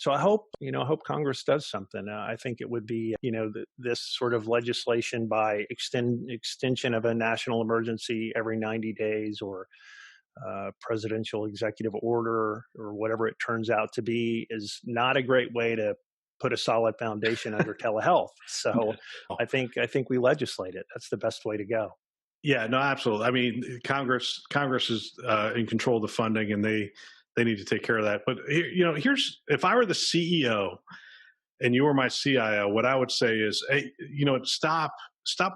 So I hope Congress does something. I think it would be, this sort of legislation by extension of a national emergency every 90 days, or presidential executive order, or whatever it turns out to be, is not a great way to put a solid foundation under telehealth. So I think we legislate it. That's the best way to go. Yeah, no, absolutely. I mean, Congress is in control of the funding, and they need to take care of that. But here's, if I were the CEO and you were my CIO, what I would say is, hey, stop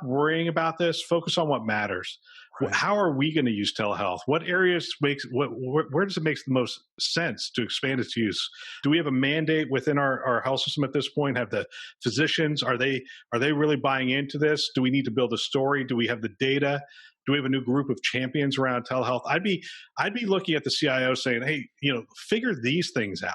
worrying about this. Focus on what matters. Right. How are we going to use telehealth? What areas where does it make the most sense to expand its use? Do we have a mandate within our health system at this point? Have the physicians, are they really buying into this? Do we need to build a story? Do we have the data? Do we have a new group of champions around telehealth? I'd be looking at the CIO saying, hey, figure these things out.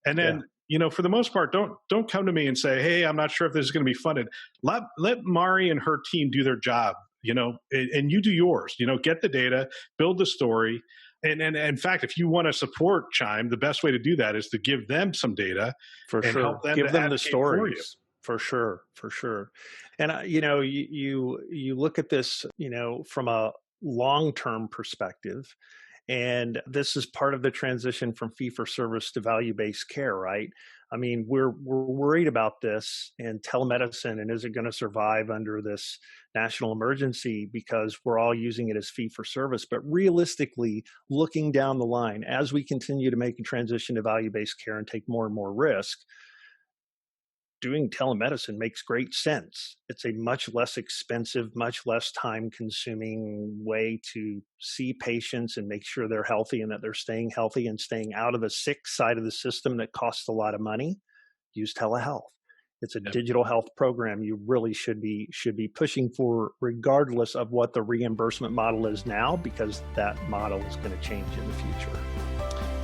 And then, for the most part, don't come to me and say, hey, I'm not sure if this is going to be funded. Let Mari and her team do their job, and you do yours. Get the data, build the story. And in fact, if you want to support Chime, the best way to do that is to give them some data For and sure. help them Give to them the advocate for you. stories. For sure. For sure. And, you look at this, from a long-term perspective, and this is part of the transition from fee-for-service to value-based care, right? I mean, we're worried about this and telemedicine, and is it going to survive under this national emergency, because we're all using it as fee-for-service. But realistically, looking down the line, as we continue to make a transition to value-based care and take more and more risk, doing telemedicine makes great sense. It's a much less expensive, much less time-consuming way to see patients and make sure they're healthy and that they're staying healthy and staying out of the sick side of the system that costs a lot of money. Use telehealth. It's a digital health program you really should be pushing for, regardless of what the reimbursement model is now, because that model is going to change in the future.